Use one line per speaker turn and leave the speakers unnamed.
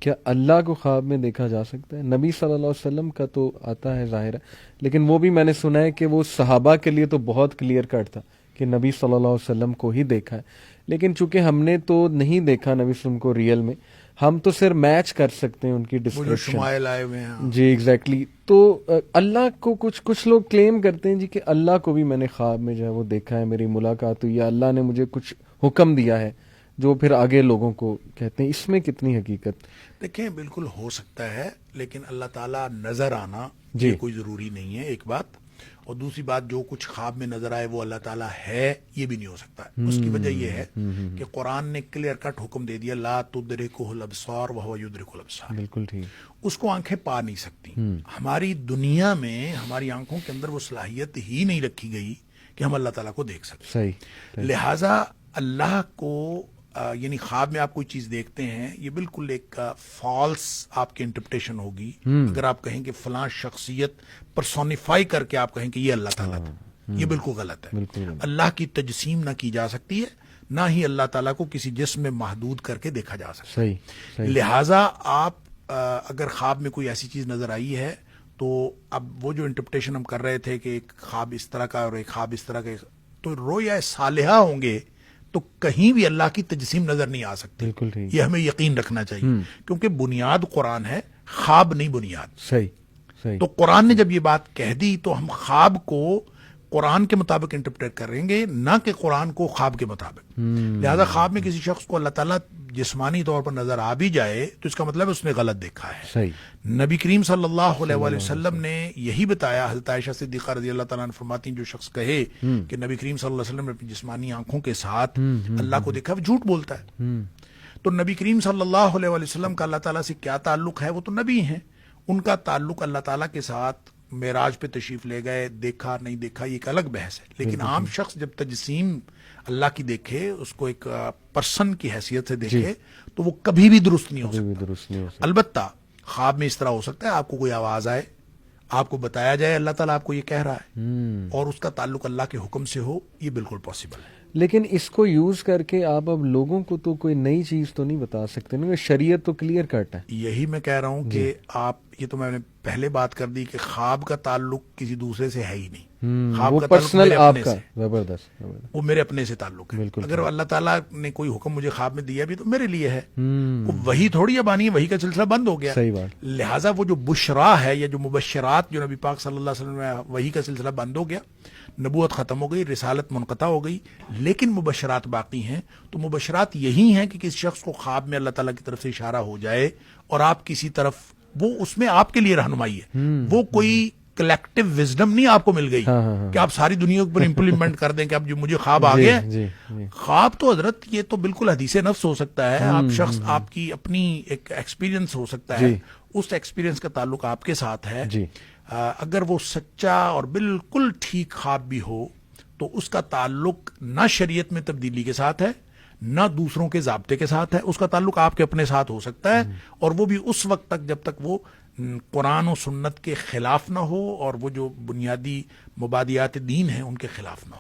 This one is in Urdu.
کیا اللہ کو خواب میں دیکھا جا سکتا ہے؟ نبی صلی اللہ علیہ وسلم کا تو آتا ہے ظاہر ہے، لیکن وہ بھی میں نے سنا ہے کہ وہ صحابہ کے لیے تو بہت کلیئر کٹ تھا کہ نبی صلی اللہ علیہ وسلم کو ہی دیکھا ہے، لیکن چونکہ ہم نے تو نہیں دیکھا نبی صلی اللہ علیہ وسلم کو ریئل میں، ہم تو صرف میچ کر سکتے ہیں ان کی
وہ جو
ڈسکرپشن.
شمائل آئے ہوئے ہیں.
جی ایگزیکٹلی. تو اللہ کو کچھ لوگ کلیم کرتے ہیں جی کہ اللہ کو بھی میں نے خواب میں جو ہے وہ دیکھا ہے، میری ملاقات ہوئی، یا اللہ نے مجھے کچھ حکم دیا ہے جو پھر آگے لوگوں کو کہتے ہیں. اس میں کتنی حقیقت؟
دیکھیں بالکل ہو سکتا ہے، لیکن اللہ تعالیٰ نظر آنا
جی.
یہ کوئی ضروری نہیں ہے، ایک بات. اور دوسری بات، جو کچھ خواب میں نظر آئے وہ اللہ تعالیٰ ہے، یہ بھی نہیں ہو سکتا. اس کی وجہ یہ ہے کہ قرآن نے کلیئر کٹ حکم دے دیا، لا تدرکہ الابصار وہو یدرک الابصار.
بالکل ٹھیک.
اس کو آنکھیں پا نہیں سکتی. ہماری دنیا میں ہماری آنکھوں کے اندر وہ صلاحیت ہی نہیں رکھی گئی کہ ہم اللہ تعالیٰ کو دیکھ سکیں.
صحیح.
لہٰذا اللہ کو یعنی خواب میں آپ کوئی چیز دیکھتے ہیں، یہ بالکل ایک فالس آپ کی انٹرپریٹیشن ہوگی. اگر آپ کہیں کہ فلاں شخصیت پرسونیفائی کر کے آپ کہیں کہ یہ اللہ تعالیٰ تھا، یہ بالکل غلط ہے. اللہ کی تجسیم نہ کی جا سکتی ہے، نہ ہی اللہ تعالیٰ کو کسی جسم میں محدود کر کے دیکھا جا سکتا ہے.
صحیح.
لہٰذا آپ اگر خواب میں کوئی ایسی چیز نظر آئی ہے تو اب وہ جو انٹرپریٹیشن ہم کر رہے تھے کہ ایک خواب اس طرح کا اور ایک خواب اس طرح کا، تو رویا صالحہ ہوں گے تو کہیں بھی اللہ کی تجسیم نظر نہیں آ سکتی.
بالکل ٹھیک.
یہ ہمیں یقین رکھنا چاہیے، کیونکہ بنیاد قرآن ہے، خواب نہیں بنیاد.
صحیح.
تو قرآن نے جب یہ بات کہہ دی تو ہم خواب کو قرآن کے مطابق انٹرپریٹ کریں گے، نہ کہ قرآن کو خواب کے مطابق. لہذا خواب میں کسی شخص کو اللہ تعالیٰ جسمانی طور پر نظر آ بھی جائے تو اس کا مطلب اس نے غلط دیکھا ہے.
صحیح.
نبی کریم صلی اللہ علیہ وآلہ وسلم نے یہی بتایا. حضرت عائشہ صدیقہ رضی اللہ تعالیٰ عنہ فرماتی ہیں، جو شخص کہے کہ نبی کریم صلی اللہ علیہ وسلم نے اپنی جسمانی آنکھوں کے ساتھ اللہ کو دیکھا، وہ جھوٹ بولتا ہے. تو نبی کریم صلی اللہ علیہ وآلہ وسلم کا اللہ تعالیٰ سے کیا تعلق ہے؟ وہ تو نبی ہیں، ان کا تعلق اللہ تعالیٰ کے ساتھ معراج پہ تشریف لے گئے، دیکھا نہیں دیکھا یہ ایک الگ بحث ہے. لیکن عام شخص جب تجسیم اللہ کی دیکھے، اس کو ایک پرسن کی حیثیت سے دیکھے، تو وہ کبھی بھی درست نہیں ہو سکتا. البتہ خواب میں اس طرح ہو سکتا ہے آپ کو کوئی آواز آئے، آپ کو بتایا جائے اللہ تعالیٰ آپ کو یہ کہہ رہا ہے، اور اس کا تعلق اللہ کے حکم سے ہو، یہ بالکل پاسبل ہے.
لیکن اس کو یوز کر کے آپ اب لوگوں کو تو کوئی نئی چیز تو نہیں بتا سکتے نا، شریعت تو کلیئر کٹ ہے.
یہی میں کہہ رہا ہوں کہ آپ، یہ تو میں نے پہلے بات کر دی کہ خواب کا تعلق کسی دوسرے سے ہے ہی نہیں. خواب
وہ
کا
پرسنل
تعلق
آپ
میرے
کا.
اپنے سے،
زبردست.
وہ میرے اپنے سے تعلق ہے. اگر اللہ تعالیٰ نے کوئی حکم مجھے خواب میں دیا بھی تو میرے لیے ہے، وہ وہی تھوڑی اب آنی ہے، وہی کا سلسلہ بند ہو گیا.
صحیح بات.
لہٰذا وہ جو بشرا ہے یا جو مبشرات جو نبی پاک صلی اللہ علیہ وسلم میں، وہی کا سلسلہ بند ہو گیا، نبوت ختم ہو گئی، رسالت منقطع ہو گئی، لیکن مبشرات باقی ہیں. تو مبشرات یہی ہیں کہ کسی شخص کو خواب میں اللہ تعالیٰ کی طرف سے اشارہ ہو جائے اور آپ کسی طرف، وہ اس میں آپ کے لیے رہنمائی ہے. وہ کوئی کلیکٹیو وزڈم نہیں آپ کو مل گئی کہ آپ ساری دنیا پر امپلیمنٹ کر دیں کہ اب جو مجھے خواب آ گیا. خواب تو حضرت یہ تو بالکل حدیث نفس ہو سکتا ہے. آپ شخص، آپ کی اپنی ایک ایکسپیرینس ہو سکتا ہے، اس ایکسپیرینس کا تعلق آپ کے ساتھ ہے. اگر وہ سچا اور بالکل ٹھیک خواب بھی ہو تو اس کا تعلق نہ شریعت میں تبدیلی کے ساتھ ہے، نہ دوسروں کے ضابطے کے ساتھ ہے. اس کا تعلق آپ کے اپنے ساتھ ہو سکتا ہے، اور وہ بھی اس وقت تک جب تک وہ قرآن و سنت کے خلاف نہ ہو اور وہ جو بنیادی مبادیات دین ہیں ان کے خلاف نہ ہو.